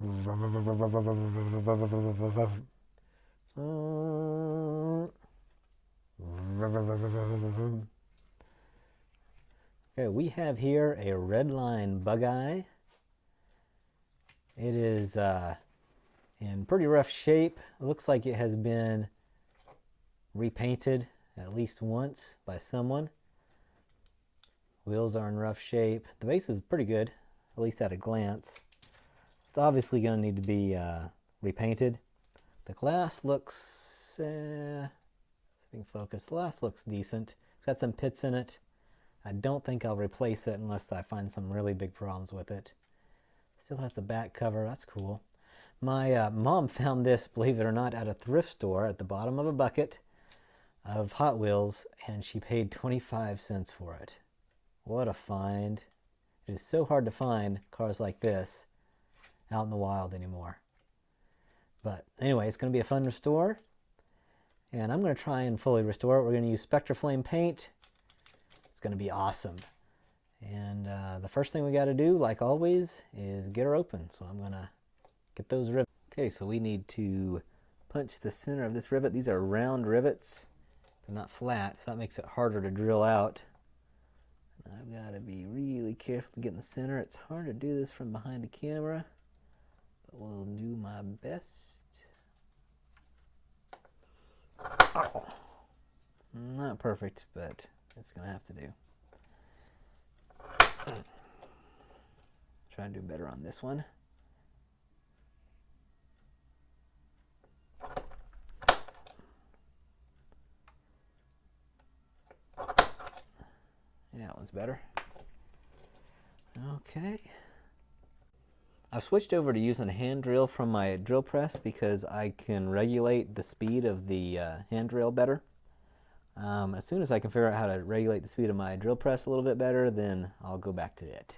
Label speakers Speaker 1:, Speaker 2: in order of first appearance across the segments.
Speaker 1: Okay, we have here a Redline Bugeye. It is in pretty rough shape. It looks like it has been repainted at least once by someone. Wheels are in rough shape. The base is pretty good, at least at a glance. It's obviously going to need to be repainted. The glass looks, focus. The glass looks decent. It's got some pits in it. I don't think I'll replace it unless I find some really big problems with it. Still has the back cover. That's cool. My mom found this, believe it or not, at a thrift store at the bottom of a bucket of Hot Wheels, and she paid 25 cents for it. What a find. It is so hard to find cars like this out in the wild anymore. But anyway, it's going to be a fun restore, and I'm going to try and fully restore it. We're going to use Spectraflame paint. It's going to be awesome. And the first thing we got to do, like always, is get her open. So I'm going to get those rivets. Okay, so we need to punch the center of this rivet. These are round rivets. They're not flat, so that makes it harder to drill out. I've got to be really careful to get in the center. It's hard to do this from behind the camera, but we'll do my best. Oh. Not perfect, but it's going to have to do. Try and do better on this one. Yeah, that one's better. Okay. I've switched over to using a hand drill from my drill press because I can regulate the speed of the hand drill better. As soon as I can figure out how to regulate the speed of my drill press a little bit better, then I'll go back to it.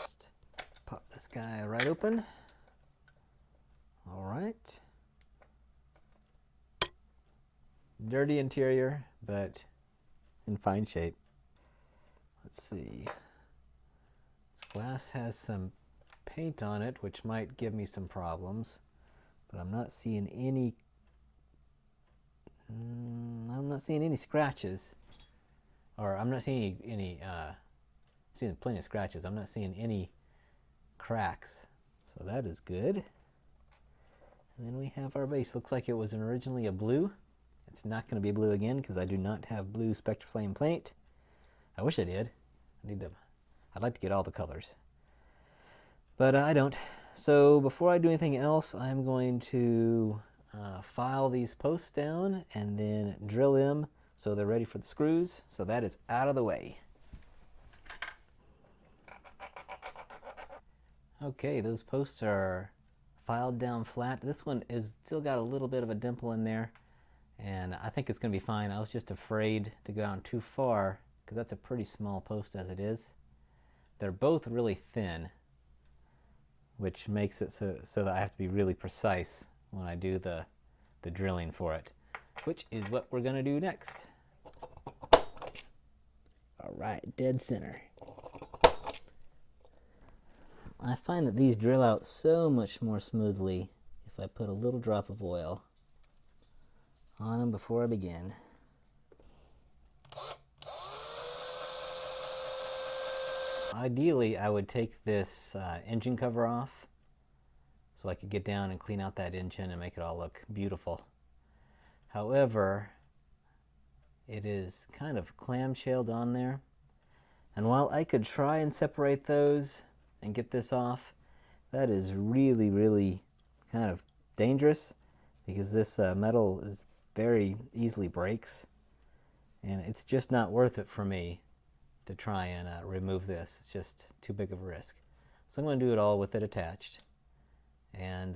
Speaker 1: Just pop this guy right open. All right. Dirty interior, but in fine shape. Let's see. This glass has some paint on it, which might give me some problems, but I'm not seeing any. I'm not seeing any scratches, or I'm not seeing any. Seeing plenty of scratches. I'm not seeing any cracks, so that is good. And then we have our base. Looks like it was originally a blue. It's not going to be blue again because I do not have blue Spectraflame paint. I wish I did. I'd like to get all the colors, but I don't. So before I do anything else, I'm going to file these posts down and then drill them so they're ready for the screws. So that is out of the way. Okay, those posts are filed down flat. This one is still got a little bit of a dimple in there, and I think it's going to be fine. I was just afraid to go down too far because that's a pretty small post as it is. They're both really thin, which makes it so that I have to be really precise when I do the drilling for it, which is what we're going to do next. All right, dead center. I find that these drill out so much more smoothly if I put a little drop of oil on them before I begin. Ideally, I would take this engine cover off so I could get down and clean out that engine and make it all look beautiful. However, it is kind of clamshelled on there, and while I could try and separate those and get this off, that is really, really kind of dangerous because this metal is very easily breaks, and it's just not worth it for me to try and remove this. It's just too big of a risk. So I'm going to do it all with it attached. And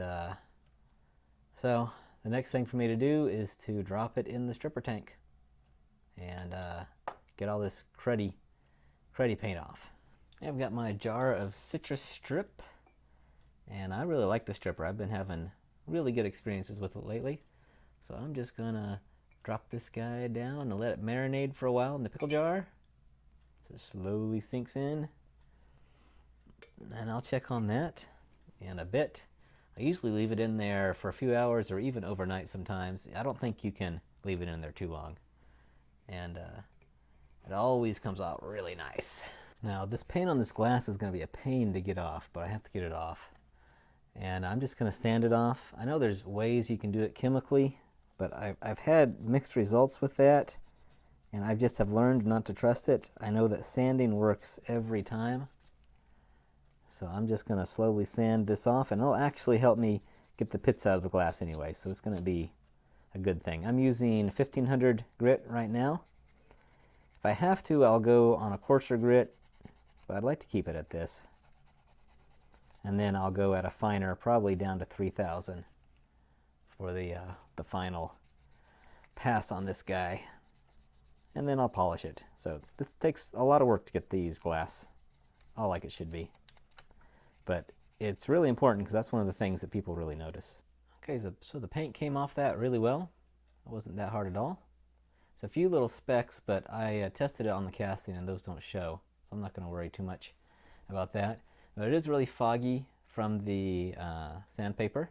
Speaker 1: so the next thing for me to do is to drop it in the stripper tank and get all this cruddy paint off. I've got my jar of citrus strip, and I really like the stripper. I've been having really good experiences with it lately. So I'm just gonna drop this guy down and let it marinate for a while in the pickle jar. So it slowly sinks in. And I'll check on that in a bit. I usually leave it in there for a few hours or even overnight sometimes. I don't think you can leave it in there too long. And it always comes out really nice. Now this paint on this glass is going to be a pain to get off, but I have to get it off. And I'm just going to sand it off. I know there's ways you can do it chemically, but I've had mixed results with that, and I just have learned not to trust it. I know that sanding works every time. So I'm just going to slowly sand this off, and it'll actually help me get the pits out of the glass anyway, so it's going to be a good thing. I'm using 1500 grit right now. If I have to, I'll go on a coarser grit, but I'd like to keep it at this. And then I'll go at a finer, probably down to 3000 for the final pass on this guy. And then I'll polish it. So this takes a lot of work to get these glass all like it should be. But it's really important because that's one of the things that people really notice. Okay, so the paint came off that really well. It wasn't that hard at all. It's a few little specks, but I tested it on the casting and those don't show. So I'm not going to worry too much about that. But it is really foggy from the sandpaper.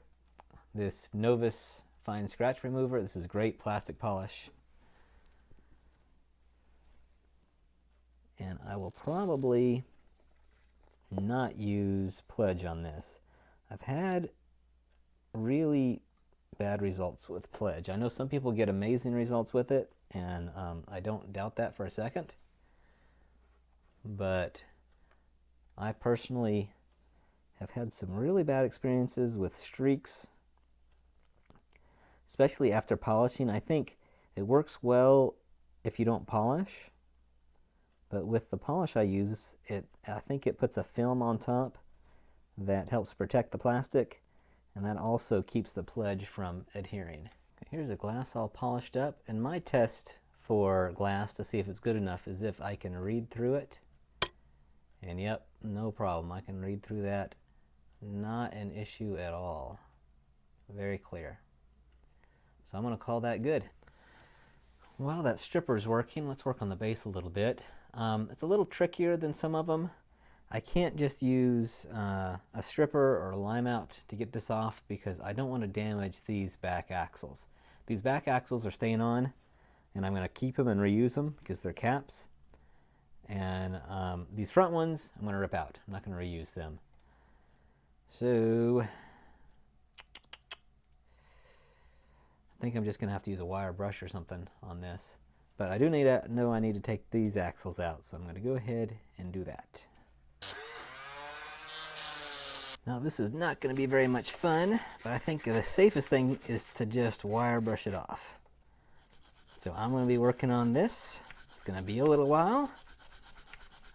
Speaker 1: This Novus Fine Scratch Remover, this is great plastic polish. And I will probably not use Pledge on this. I've had really bad results with Pledge. I know some people get amazing results with it, and I don't doubt that for a second. But I personally have had some really bad experiences with streaks, especially after polishing. I think it works well if you don't polish, but with the polish I use, I think it puts a film on top that helps protect the plastic, and that also keeps the Pledge from adhering. Okay, here's a glass all polished up, and my test for glass to see if it's good enough is if I can read through it. And yep, no problem. I can read through that. Not an issue at all. Very clear. So I'm going to call that good. Well, that stripper's working. Let's work on the base a little bit. It's a little trickier than some of them. I can't just use a stripper or a lime out to get this off because I don't want to damage these back axles. These back axles are staying on, and I'm going to keep them and reuse them because they're caps. And these front ones I'm going to rip out. I'm not going to reuse them. So I think I'm just going to have to use a wire brush or something on this. But I do know I need to take these axles out, so I'm going to go ahead and do that. Now this is not going to be very much fun, but I think the safest thing is to just wire brush it off. So I'm going to be working on this. It's going to be a little while.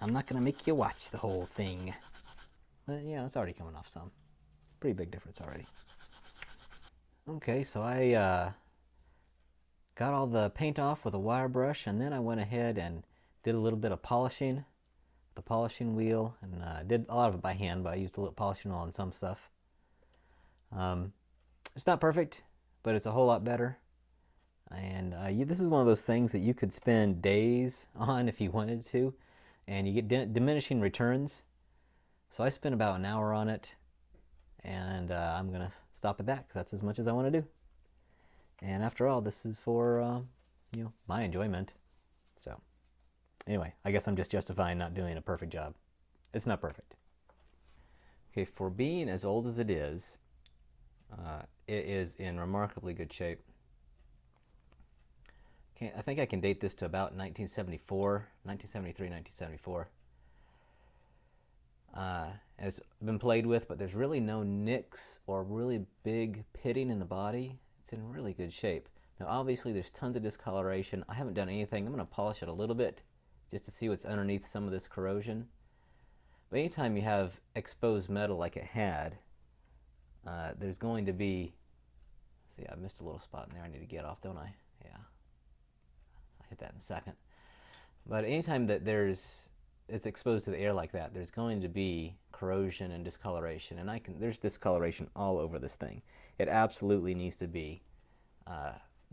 Speaker 1: I'm not going to make you watch the whole thing. But yeah, it's already coming off some. Pretty big difference already. Okay, so I got all the paint off with a wire brush, and then I went ahead and did a little bit of polishing, the polishing wheel, and did a lot of it by hand, but I used a little polishing wheel on some stuff. It's not perfect, but it's a whole lot better. And this is one of those things that you could spend days on if you wanted to, and you get diminishing returns. So I spent about an hour on it, and I'm going to stop at that because that's as much as I want to do. And after all, this is for my enjoyment. So anyway, I guess I'm just justifying not doing a perfect job. It's not perfect. Okay, for being as old as it is in remarkably good shape. Okay, I think I can date this to about 1973, 1974. It's been played with, but there's really no nicks or really big pitting in the body. It's in really good shape. Now obviously there's tons of discoloration. I haven't done anything. I'm going to polish it a little bit just to see what's underneath some of this corrosion. But anytime you have exposed metal like it had, there's going to be, see, I missed a little spot in there I need to get off, don't I? Yeah, I'll hit that in a second. But anytime that it's exposed to the air like that, there's going to be corrosion and discoloration, and there's discoloration all over this thing. It absolutely needs to be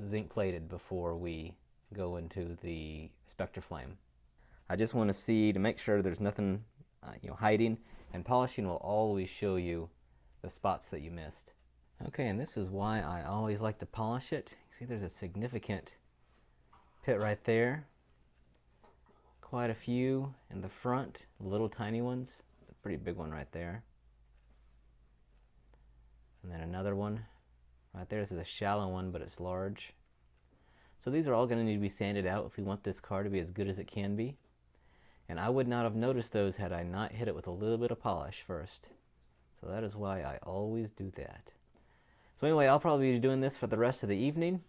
Speaker 1: zinc plated before we go into the Spectraflame. I just want to see to make sure there's nothing hiding, and polishing will always show you the spots that you missed. Okay, and this is why I always like to polish it. See, there's a significant pit right there. Quite a few in the front, little tiny ones. It's a pretty big one right there. And then another one right there. This is a shallow one, but it's large. So these are all going to need to be sanded out if we want this car to be as good as it can be. And I would not have noticed those had I not hit it with a little bit of polish first. So that is why I always do that. So anyway, I'll probably be doing this for the rest of the evening.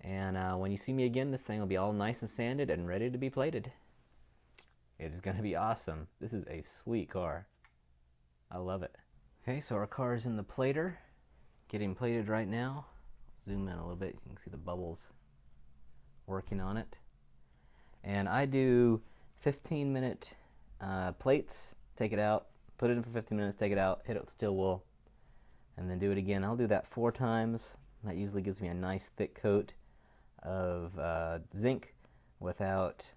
Speaker 1: And when you see me again, this thing will be all nice and sanded and ready to be plated. It is going to be awesome. This is a sweet car. I love it. Okay, so our car is in the plater, getting plated right now. Zoom in a little bit, you can see the bubbles working on it. And I do 15-minute plates, take it out, put it in for 15 minutes, take it out, hit it with steel wool, and then do it again. I'll do that 4 times. That usually gives me a nice thick coat of zinc without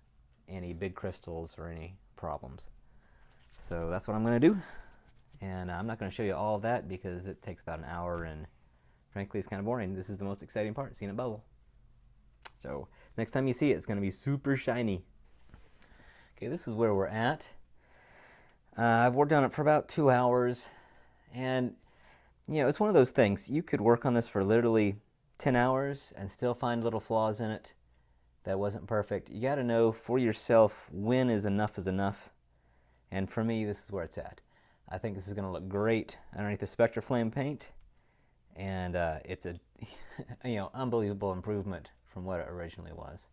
Speaker 1: any big crystals or any problems. So that's what I'm going to do. And I'm not going to show you all of that because it takes about an hour, and frankly it's kind of boring. This is the most exciting part, seeing it bubble. So next time you see it, it's going to be super shiny. Okay, this is where we're at. I've worked on it for about 2 hours, and it's one of those things. You could work on this for literally 10 hours and still find little flaws in it that wasn't perfect. You got to know for yourself when is enough. And for me, this is where it's at. I think this is going to look great underneath the Spectraflame paint, and it's a unbelievable improvement from what it originally was.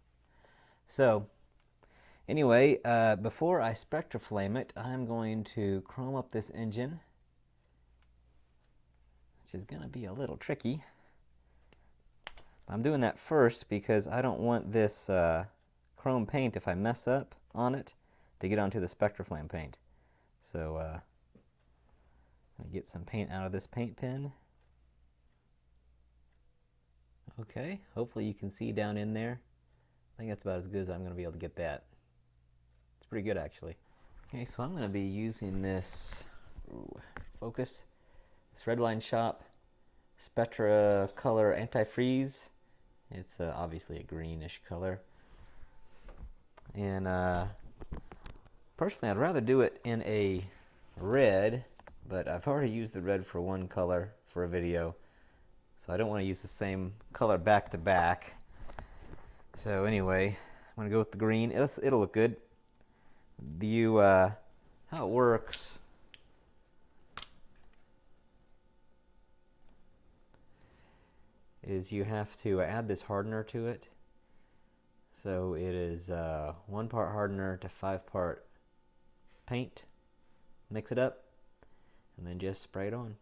Speaker 1: So anyway, before I Spectraflame it, I'm going to chrome up this engine, which is going to be a little tricky. I'm doing that first because I don't want this chrome paint, if I mess up on it, to get onto the Spectraflame paint. So I'm going to get some paint out of this paint pen. Okay, hopefully you can see down in there. I think that's about as good as I'm going to be able to get that. It's pretty good, actually. Okay, so I'm going to be using this focus, this Redline Shop Spectra Color Anti-Freeze. It's obviously a greenish color. And personally, I'd rather do it in a red, but I've already used the red for one color for a video, so I don't want to use the same color back to back. So anyway, I'm going to go with the green. It'll look good. How it works is you have to add this hardener to it. So it is 1 part hardener to 5 part paint. Mix it up and then just spray it on.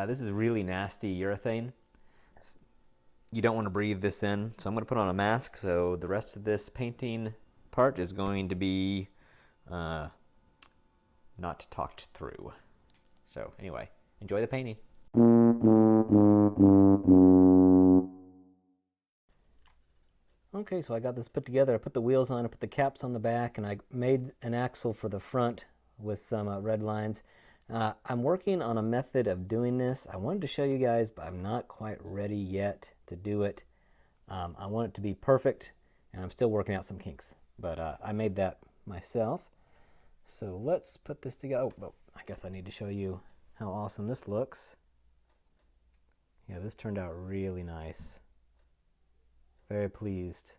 Speaker 1: This is really nasty urethane. You don't want to breathe this in, so I'm going to put on a mask. So the rest of this painting part is going to be not talked through. So anyway, enjoy the painting. Okay, so I got this put together. I put the wheels on, I put the caps on the back, and I made an axle for the front with some red lines. I'm working on a method of doing this. I wanted to show you guys, but I'm not quite ready yet to do it. I want it to be perfect, and I'm still working out some kinks. But I made that myself. So let's put this together. Oh, I guess I need to show you how awesome this looks. Yeah, this turned out really nice. Very pleased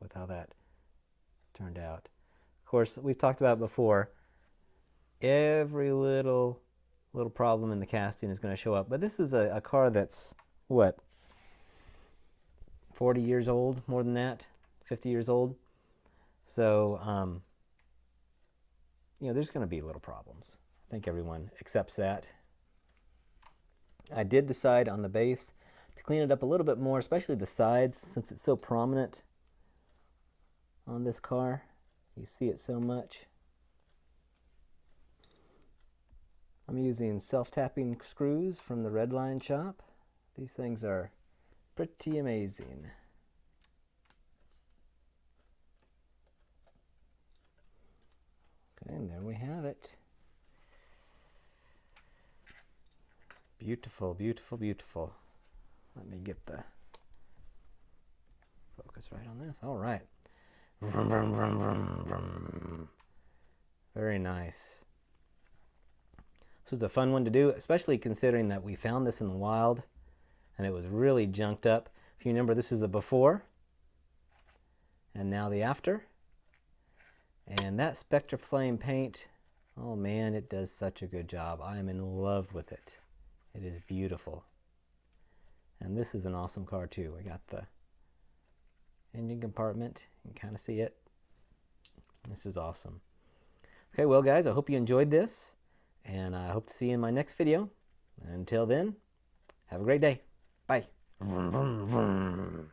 Speaker 1: with how that turned out. Of course, we've talked about it before. Every little problem in the casting is going to show up. But this is a car that's, what, 40 years old, more than that, 50 years old. So, there's going to be little problems. I think everyone accepts that. I did decide on the base to clean it up a little bit more, especially the sides, since it's so prominent on this car. You see it so much. I'm using self-tapping screws from the Redline Shop. These things are pretty amazing. And there we have it. Beautiful, beautiful, beautiful. Let me get the focus right on this. All right. Vroom, vroom, vroom, vroom, vroom. Very nice. This was a fun one to do, especially considering that we found this in the wild and it was really junked up. If you remember, this is the before and now the after. And that Spectraflame paint, oh man, it does such a good job. I am in love with it. It is beautiful. And this is an awesome car too. We got the engine compartment. You can kind of see it. This is awesome. Okay, well guys, I hope you enjoyed this, and I hope to see you in my next video. Until then, have a great day. Bye. Vroom, vroom, vroom.